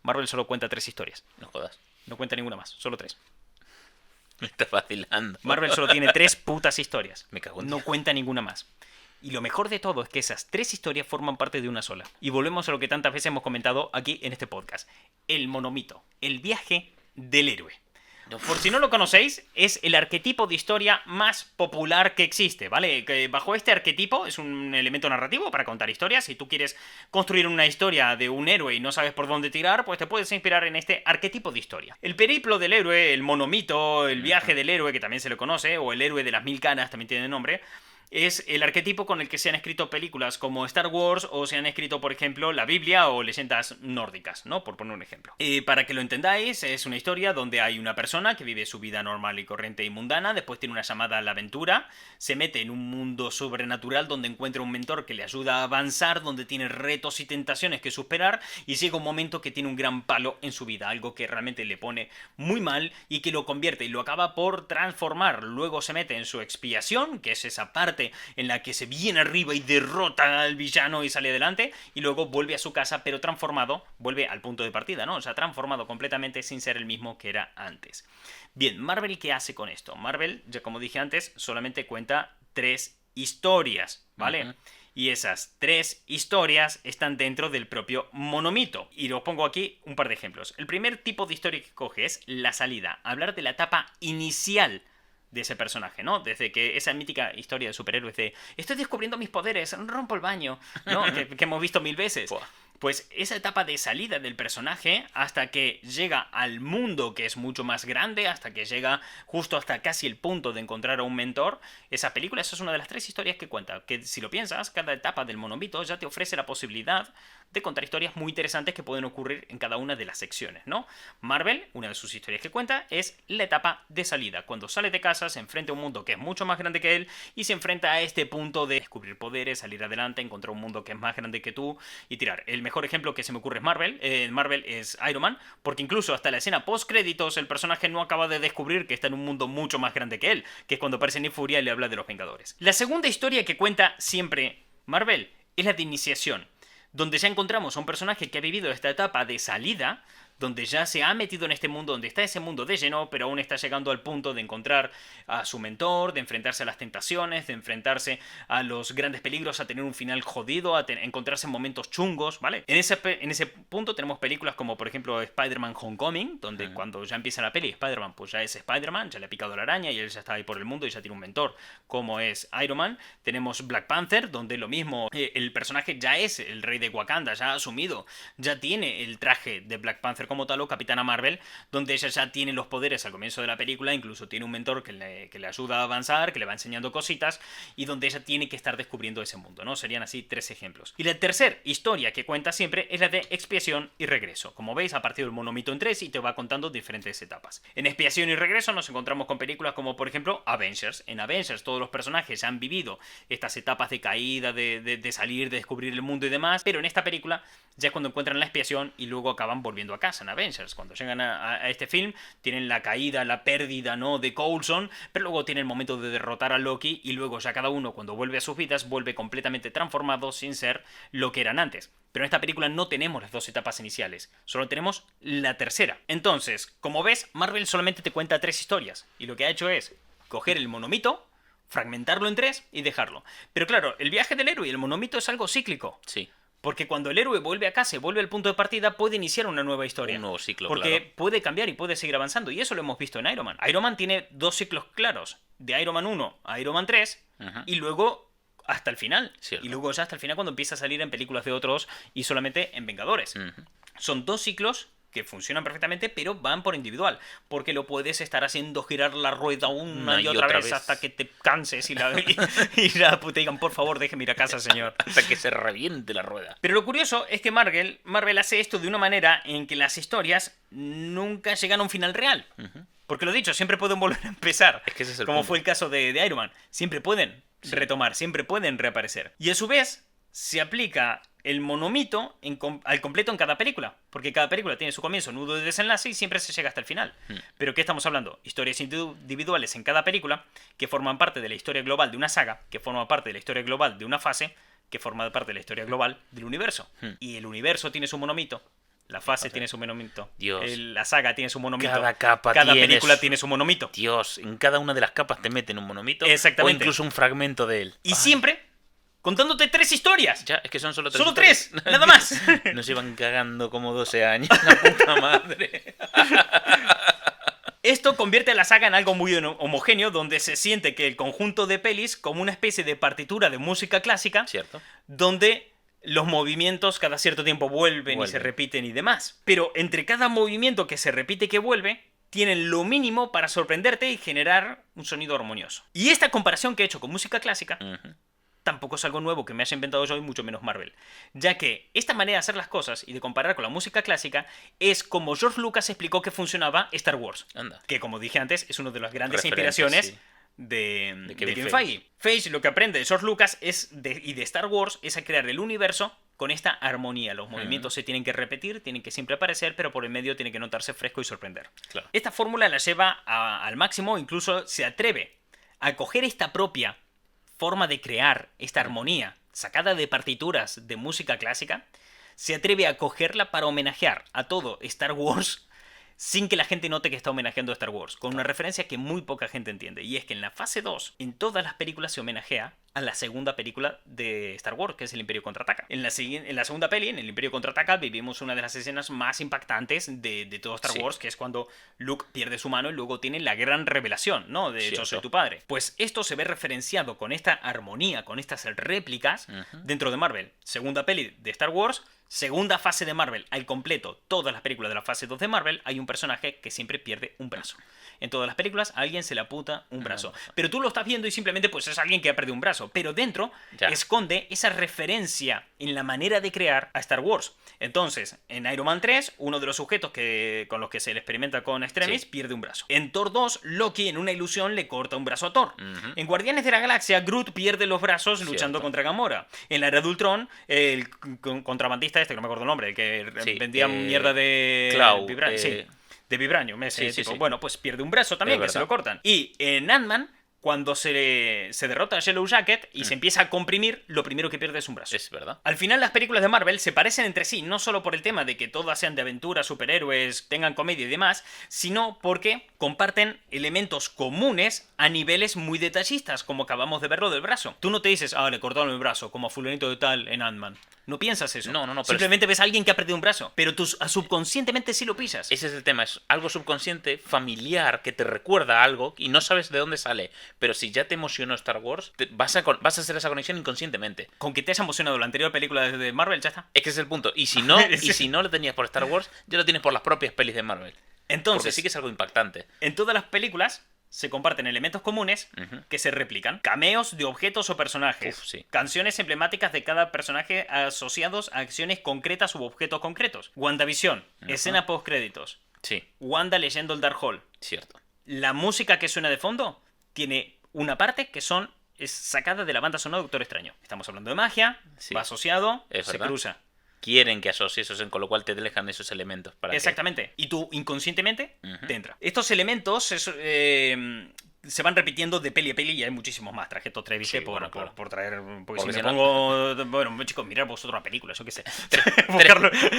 Marvel solo cuenta 3 historias. No jodas. No cuenta ninguna más, solo 3. Me estás vacilando. Marvel solo tiene 3 putas historias. Me cago en No Dios. cuenta ninguna más. Y lo mejor de todo es que esas 3 historias forman parte de una sola. Y volvemos a lo que tantas veces hemos comentado aquí en este podcast. El monomito. El viaje del héroe. Por si no lo conocéis, es el arquetipo de historia más popular que existe, ¿vale? Que bajo este arquetipo es un elemento narrativo para contar historias. Si tú quieres construir una historia de un héroe y no sabes por dónde tirar, pues te puedes inspirar en este arquetipo de historia. El periplo del héroe, el monomito, el viaje del héroe, que también se le conoce, o el héroe de las 1000 caras, también tiene nombre, es el arquetipo con el que se han escrito películas como Star Wars o se han escrito, por ejemplo, la Biblia o leyendas nórdicas, ¿no? Por poner un ejemplo. Para que lo entendáis, es una historia donde hay una persona que vive su vida normal y corriente y mundana, después tiene una llamada a la aventura, se mete en un mundo sobrenatural donde encuentra un mentor que le ayuda a avanzar, donde tiene retos y tentaciones que superar y llega un momento que tiene un gran palo en su vida, algo que realmente le pone muy mal y que lo convierte y lo acaba por transformar. Luego se mete en su expiación, que es esa parte en la que se viene arriba y derrota al villano y sale adelante, y luego vuelve a su casa, pero transformado, vuelve al punto de partida, ¿no? O sea, transformado completamente sin ser el mismo que era antes. Bien, Marvel, ¿qué hace con esto? Marvel, ya como dije antes, solamente cuenta 3 historias, ¿vale? Y esas 3 historias están dentro del propio monomito. Y os pongo aquí un par de ejemplos. El primer tipo de historia que coge es la salida, hablar de la etapa inicial de ese personaje, ¿no? Desde que esa mítica historia de superhéroes de estoy descubriendo mis poderes, rompo el baño, ¿no? que hemos visto 1000 veces. Pues esa etapa de salida del personaje hasta que llega al mundo que es mucho más grande, hasta que llega justo hasta casi el punto de encontrar a un mentor, esa película, esa es una de las 3 historias que cuenta, que si lo piensas, cada etapa del monomito ya te ofrece la posibilidad de contar historias muy interesantes que pueden ocurrir en cada una de las secciones, ¿no? Marvel, una de sus historias que cuenta es la etapa de salida, cuando sale de casa, se enfrenta a un mundo que es mucho más grande que él y se enfrenta a este punto de descubrir poderes, salir adelante, encontrar un mundo que es más grande que tú y tirar. El mejor ejemplo que se me ocurre es Marvel. Marvel es Iron Man, porque incluso hasta la escena post créditos el personaje no acaba de descubrir que está en un mundo mucho más grande que él, que es cuando aparece Nick Fury y le habla de los Vengadores. La segunda historia que cuenta siempre Marvel es la de iniciación, donde ya encontramos a un personaje que ha vivido esta etapa de salida, donde ya se ha metido en este mundo, donde está ese mundo de lleno, pero aún está llegando al punto de encontrar a su mentor, de enfrentarse a las tentaciones, de enfrentarse a los grandes peligros, a tener un final jodido, a encontrarse en momentos chungos, ¿vale? En ese punto tenemos películas como, por ejemplo, Spider-Man Homecoming, donde cuando ya empieza la peli, Spider-Man pues ya es Spider-Man, ya le ha picado la araña y él ya está ahí por el mundo y ya tiene un mentor, como es Iron Man. Tenemos Black Panther, donde lo mismo, el personaje ya es el rey de Wakanda, ya ha asumido, ya tiene el traje de Black Panther como tal, o Capitana Marvel, donde ella ya tiene los poderes al comienzo de la película, incluso tiene un mentor que le ayuda a avanzar, que le va enseñando cositas, y donde ella tiene que estar descubriendo ese mundo, ¿no? Serían así 3 ejemplos. Y la tercera historia que cuenta siempre es la de expiación y regreso. Como veis, ha partido el monomito en 3 y te va contando diferentes etapas. En expiación y regreso nos encontramos con películas como, por ejemplo, Avengers. En Avengers todos los personajes han vivido estas etapas de caída, de salir, de descubrir el mundo y demás, pero en esta película ya es cuando encuentran la expiación y luego acaban volviendo a casa en Avengers. Cuando llegan a este film tienen la caída, la pérdida, ¿no?, de Coulson, pero luego tienen el momento de derrotar a Loki y luego ya cada uno cuando vuelve a sus vidas vuelve completamente transformado sin ser lo que eran antes. Pero en esta película no tenemos las 2 etapas iniciales, solo tenemos la tercera. Entonces, como ves, Marvel solamente te cuenta 3 historias y lo que ha hecho es coger el monomito, fragmentarlo en 3 y dejarlo. Pero claro, el viaje del héroe y el monomito es algo cíclico. Sí. Porque cuando el héroe vuelve a casa y vuelve al punto de partida, puede iniciar una nueva historia. Un nuevo ciclo, porque claro. puede cambiar y puede seguir avanzando. Y eso lo hemos visto en Iron Man. Iron Man tiene 2 ciclos claros. De Iron Man 1 a Iron Man 3. Y luego hasta el final. Cierto. Y luego ya hasta el final cuando empieza a salir en películas de otros y solamente en Vengadores. Son 2 ciclos que funcionan perfectamente, pero van por individual, porque lo puedes estar haciendo girar la rueda una y otra vez hasta que te canses y la puta digan, por favor, déjeme ir a casa, señor. Hasta que se reviente la rueda. Pero lo curioso es que Marvel hace esto de una manera en que las historias nunca llegan a un final real. Porque lo dicho, siempre pueden volver a empezar. Es que ese es el como punto. fue el caso de Iron Man. Siempre pueden retomar, siempre pueden reaparecer. Y a su vez, se aplica el monomito al completo en cada película. Porque cada película tiene su comienzo, nudo de desenlace y siempre se llega hasta el final. Pero ¿qué estamos hablando? Historias individuales en cada película que forman parte de la historia global de una saga, que forman parte de la historia global de una fase, que forma parte de la historia global del universo. Y el universo tiene su monomito La fase tiene su monomito. Dios. La saga tiene su monomito. Cada capa Cada tiene película tiene su monomito. Dios, en cada una de las capas te meten un monomito. Exactamente. O incluso un fragmento de él. Y siempre contándote 3 historias. Ya, es que son solo 3. Solo 3, nada más. Nos iban cagando como 12 años, la puta madre. Esto convierte a la saga en algo muy homogéneo, donde se siente que el conjunto de pelis como una especie de partitura de música clásica, Cierto. donde los movimientos cada cierto tiempo vuelven y se repiten y demás. Pero entre cada movimiento que se repite y que vuelve, tienen lo mínimo para sorprenderte y generar un sonido armonioso. Y esta comparación que he hecho con música clásica tampoco es algo nuevo que me haya inventado yo y mucho menos Marvel, ya que esta manera de hacer las cosas y de comparar con la música clásica es como George Lucas explicó que funcionaba Star Wars. Anda. Que, como dije antes, es una de las grandes Referentes, inspiraciones sí. de Kevin Kevin Feige. Feige lo que aprende de George Lucas y de Star Wars es a crear el universo con esta armonía. Los movimientos se tienen que repetir, tienen que siempre aparecer, pero por el medio tiene que notarse fresco y sorprender. Claro. Esta fórmula la lleva al máximo, incluso se atreve a coger esta propia forma de crear, esta armonía sacada de partituras de música clásica, se atreve a cogerla para homenajear a todo Star Wars sin que la gente note que está homenajeando a Star Wars, con una referencia que muy poca gente entiende, y es que en la fase 2, en todas las películas se homenajea a la segunda película de Star Wars, que es El Imperio Contraataca. En la segunda peli, en El Imperio Contraataca, vivimos una de las escenas más impactantes de todo Star Wars, que es cuando Luke pierde su mano y luego tiene la gran revelación, ¿no? De yo soy tu padre. Pues esto se ve referenciado con esta armonía, con estas réplicas dentro de Marvel. Segunda peli de Star Wars, segunda fase de Marvel, al completo, todas las películas de la fase 2 de Marvel, hay un personaje que siempre pierde un brazo. En todas las películas a alguien se le apunta un brazo. Pero tú lo estás viendo y simplemente pues es alguien que ha perdido un brazo. Pero dentro esconde esa referencia en la manera de crear a Star Wars. Entonces, en Iron Man 3, uno de los sujetos con los que se le experimenta con Extremis pierde un brazo. En Thor 2, Loki en una ilusión le corta un brazo a Thor. En Guardianes de la Galaxia, Groot pierde los brazos luchando contra Gamora. En la era de Ultron, el contrabandista que no me acuerdo el nombre, el que vendía mierda de Cloud, de Vibranium, bueno, pues pierde un brazo también, que se lo cortan. Y en Ant-Man, cuando se derrota a Yellow Jacket y se empieza a comprimir, lo primero que pierde es un brazo. Es verdad. Al final las películas de Marvel se parecen entre sí, no solo por el tema de que todas sean de aventura, superhéroes, tengan comedia y demás, sino porque comparten elementos comunes a niveles muy detallistas, como acabamos de verlo del brazo. Tú no te dices, le cortaron el brazo, como a fulanito de tal en Ant-Man. No piensas eso. No. Simplemente ves a alguien que ha perdido un brazo. Pero tú subconscientemente sí lo pisas. Ese es el tema. Es algo subconsciente, familiar, que te recuerda a algo y no sabes de dónde sale. Pero si ya te emocionó Star Wars, vas a hacer esa conexión inconscientemente. Con que te has emocionado la anterior película de Marvel, ya está. Es que ese es el punto. Y si no, lo tenías por Star Wars, ya lo tienes por las propias pelis de Marvel. Entonces, porque sí que es algo impactante. En todas las películas se comparten elementos comunes que se replican. Cameos de objetos o personajes. Canciones emblemáticas de cada personaje asociados a acciones concretas u objetos concretos. WandaVision. Escena post-créditos. Sí. Wanda leyendo el Darkhold. Cierto. La música que suena de fondo tiene una parte que es sacada de la banda sonora de Doctor Extraño. Estamos hablando de magia, va asociado, se cruza. Quieren que asocies eso, con lo cual te dejan esos elementos. Exactamente. Y tú inconscientemente te entra. Estos elementos se van repitiendo de peli a peli y hay muchísimos más. Traje estos tres, ¿viste? Por traer... Porque si me pongo... Bueno, chicos, mirad vosotros la película, yo qué sé.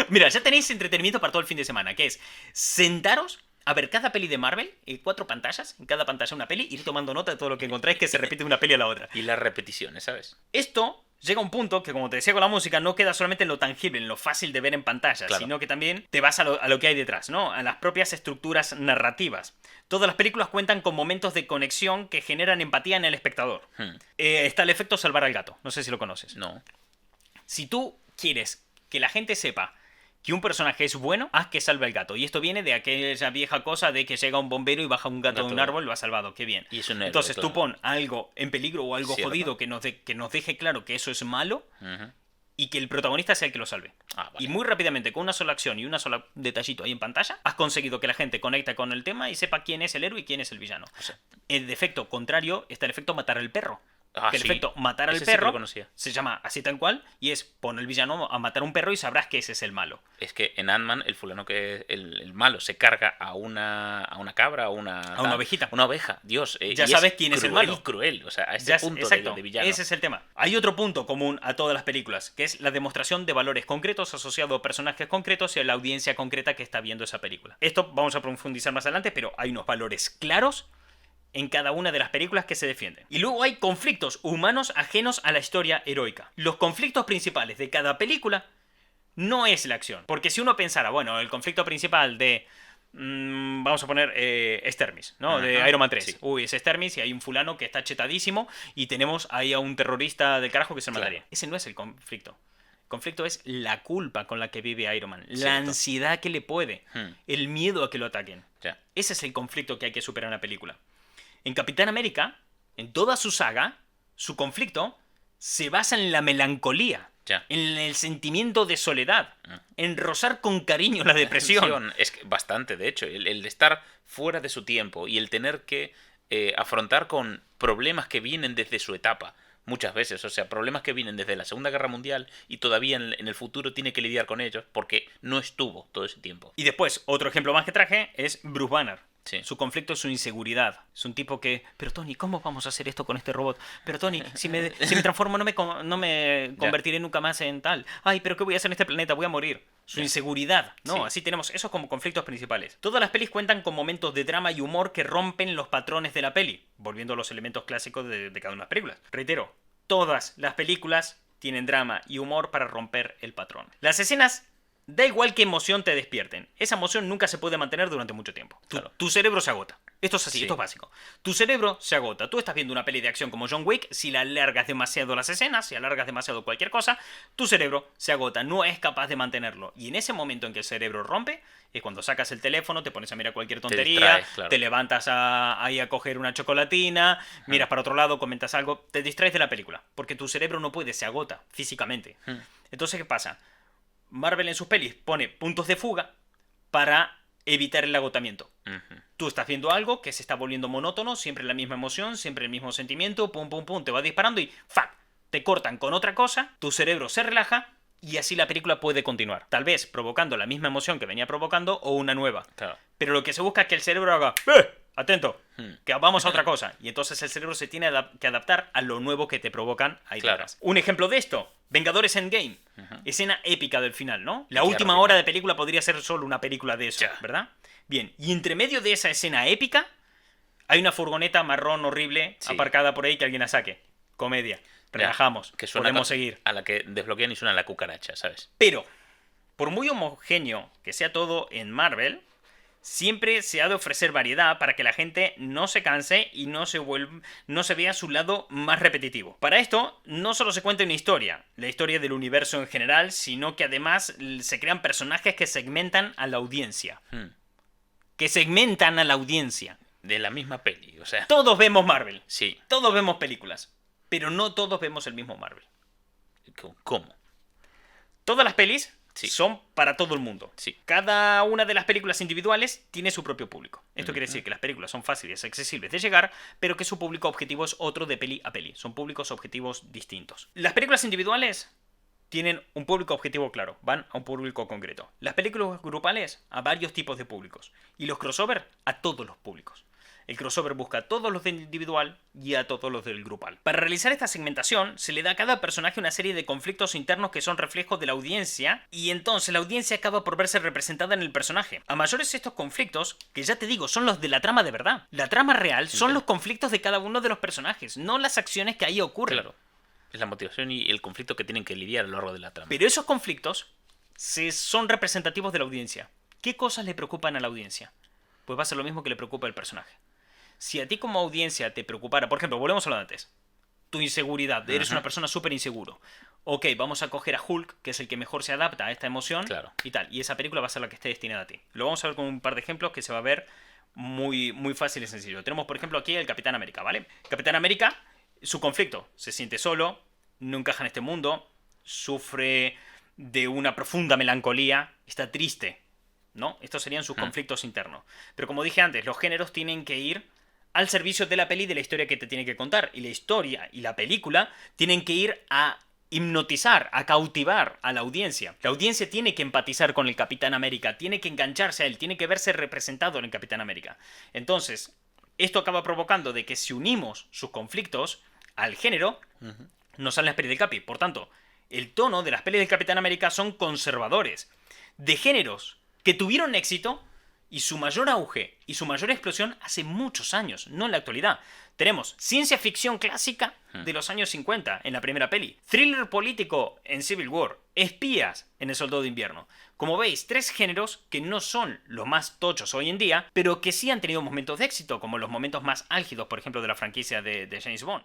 Mira, ya tenéis entretenimiento para todo el fin de semana, que es sentaros a ver cada peli de Marvel, 4 pantallas, en cada pantalla una peli, ir tomando nota de todo lo que encontráis que se repite de una peli a la otra. Y las repeticiones, ¿sabes? Esto llega a un punto que, como te decía con la música, no queda solamente en lo tangible, en lo fácil de ver en pantalla, sino que también te vas a lo que hay detrás, ¿no? A las propias estructuras narrativas. Todas las películas cuentan con momentos de conexión que generan empatía en el espectador. Está el efecto salvar al gato, no sé si lo conoces. No. Si tú quieres que la gente sepa que un personaje es bueno, haz que salve al gato. Y esto viene de aquella vieja cosa de que llega un bombero y baja un gato de un árbol y lo ha salvado. Qué bien. Y es un héroe, entonces tú pon algo en peligro o algo jodido que nos deje claro que eso es malo y que el protagonista sea el que lo salve. Vale. Y muy rápidamente, con una sola acción y una sola detallito ahí en pantalla, has conseguido que la gente conecte con el tema y sepa quién es el héroe y quién es el villano. El defecto contrario está el efecto matar al perro. que el sí. efecto matar al Ese sí que lo perro conocía. se llama así tal cual, y es pon el villano a matar a un perro y sabrás que ese es el malo. Es que en Ant-Man, el fulano que el malo se carga a una cabra, a una A una ovejita. una oveja, Dios. Ya y sabes es quién es el cruel, malo. cruel. O sea, a ese Ya punto exacto, de villano. ese es el tema. Hay otro punto común a todas las películas, que es la demostración de valores concretos asociados a personajes concretos y a la audiencia concreta que está viendo esa película. Esto vamos a profundizar más adelante, pero hay unos valores claros en cada una de las películas que se defienden. Y luego hay conflictos humanos ajenos a la historia heroica. Los conflictos principales de cada película no es la acción. Porque si uno pensara, bueno, el conflicto principal de... vamos a poner Extermis, ¿no? De Ajá, Iron Man 3. sí. Uy, es Extermis y hay un fulano que está chetadísimo y tenemos ahí a un terrorista del carajo que se Claro. mataría. Ese no es el conflicto. El conflicto es la culpa con la que vive Iron Man, la Cierto. ansiedad que le puede, el miedo a que lo ataquen. Ya. Ese es el conflicto que hay que superar en la película. En Capitán América, en toda su saga, su conflicto se basa en la melancolía, Ya. en el sentimiento de soledad, en rozar con cariño la depresión. Es que bastante, de hecho. El estar fuera de su tiempo y el tener que afrontar con problemas que vienen desde su etapa. Muchas veces, o sea, problemas que vienen desde la Segunda Guerra Mundial y todavía en el futuro tiene que lidiar con ellos porque no estuvo todo ese tiempo. Y después, otro ejemplo más que traje es Bruce Banner. Sí. Su conflicto es su inseguridad. Es un tipo que, pero Tony, ¿cómo vamos a hacer esto con este robot? Pero Tony, si me transformo no me convertiré nunca más en tal. Ay, pero ¿qué voy a hacer en este planeta? Voy a morir. Su inseguridad, ¿no? Sí. Así tenemos esos como conflictos principales. Todas las pelis cuentan con momentos de drama y humor que rompen los patrones de la peli, volviendo a los elementos clásicos de cada una de las películas. Reitero, todas las películas tienen drama y humor para romper el patrón. Las escenas, da igual qué emoción te despierten, esa emoción nunca se puede mantener durante mucho tiempo. Claro. Tu cerebro se agota. Esto es así, Sí. esto es básico. Tu cerebro se agota. Tú estás viendo una peli de acción como John Wick, si la alargas demasiado las escenas, si alargas demasiado cualquier cosa, tu cerebro se agota, no es capaz de mantenerlo. Y en ese momento en que el cerebro rompe, es cuando sacas el teléfono, te pones a mirar cualquier tontería, distraes, claro. te levantas ahí a coger una chocolatina, miras para otro lado, comentas algo, te distraes de la película, porque tu cerebro no puede, se agota físicamente. Entonces, ¿qué pasa? Marvel en sus pelis pone puntos de fuga para evitar el agotamiento. Tú estás viendo algo que se está volviendo monótono, siempre la misma emoción, siempre el mismo sentimiento, pum, pum, pum, te va disparando y ¡fac! Te cortan con otra cosa, tu cerebro se relaja y así la película puede continuar. Tal vez provocando la misma emoción que venía provocando o una nueva. Claro. Pero lo que se busca es que el cerebro haga atento, que vamos a otra cosa. Y entonces el cerebro se tiene que adaptar a lo nuevo que te provocan ahí Claro. detrás. Un ejemplo de esto, Vengadores Endgame. Escena épica del final, ¿no? La Qué última arriba. hora de película podría ser solo una película de eso, Ya. ¿verdad? Bien, y entre medio de esa escena épica hay una furgoneta marrón horrible Sí. aparcada por ahí que alguien la saque. Comedia. Relajamos. Que suena Podemos seguir. a la que desbloquean y suena la cucaracha, ¿sabes? Pero, por muy homogéneo que sea todo en Marvel, siempre se ha de ofrecer variedad para que la gente no se canse y no se vea su lado más repetitivo. Para esto, no solo se cuenta una historia, la historia del universo en general, sino que además se crean personajes que segmentan a la audiencia. Que segmentan a la audiencia. De la misma peli, o sea. Todos vemos Marvel. Sí. Todos vemos películas. Pero no todos vemos el mismo Marvel. ¿Cómo? Todas las pelis Sí. son para todo el mundo. Sí. Cada una de las películas individuales tiene su propio público. Esto quiere decir que las películas son fáciles, accesibles de llegar, pero que su público objetivo es otro de peli a peli. Son públicos objetivos distintos. Las películas individuales tienen un público objetivo claro, van a un público concreto. Las películas grupales a varios tipos de públicos. Y los crossover a todos los públicos. El crossover busca a todos los del individual y a todos los del grupal. Para realizar esta segmentación, se le da a cada personaje una serie de conflictos internos que son reflejos de la audiencia, y entonces la audiencia acaba por verse representada en el personaje. A mayores estos conflictos, que ya te digo, son los de la trama de verdad. La trama real son los conflictos de cada uno de los personajes, no las acciones que ahí ocurren. Claro. Es la motivación y el conflicto que tienen que lidiar a lo largo de la trama. Pero esos conflictos son representativos de la audiencia. ¿Qué cosas le preocupan a la audiencia? Pues va a ser lo mismo que le preocupa al personaje. Si a ti como audiencia te preocupara, por ejemplo, volvemos a lo de antes, tu inseguridad, eres una persona súper inseguro. Ok, vamos a coger a Hulk, que es el que mejor se adapta a esta emoción, Claro. y tal. Y esa película va a ser la que esté destinada a ti. Lo vamos a ver con un par de ejemplos que se va a ver muy, muy fácil y sencillo. Tenemos, por ejemplo, aquí el Capitán América, ¿vale? Capitán América, su conflicto, se siente solo, no encaja en este mundo, sufre de una profunda melancolía, está triste, ¿no? Estos serían sus conflictos internos. Pero como dije antes, los géneros tienen que ir al servicio de la peli y de la historia que te tiene que contar. Y la historia y la película tienen que ir a hipnotizar, a cautivar a la audiencia. La audiencia tiene que empatizar con el Capitán América, tiene que engancharse a él, tiene que verse representado en el Capitán América. Entonces, esto acaba provocando de que si unimos sus conflictos al género, nos salen las pelis del Capi. Por tanto, el tono de las pelis del Capitán América son conservadores, de géneros que tuvieron éxito y su mayor auge y su mayor explosión hace muchos años, no en la actualidad. Tenemos ciencia ficción clásica de los años 50 en la primera peli, thriller político en Civil War, espías en El Soldado de Invierno. Como veis, 3 géneros que no son los más tochos hoy en día, pero que sí han tenido momentos de éxito, como los momentos más álgidos, por ejemplo, de la franquicia de James Bond.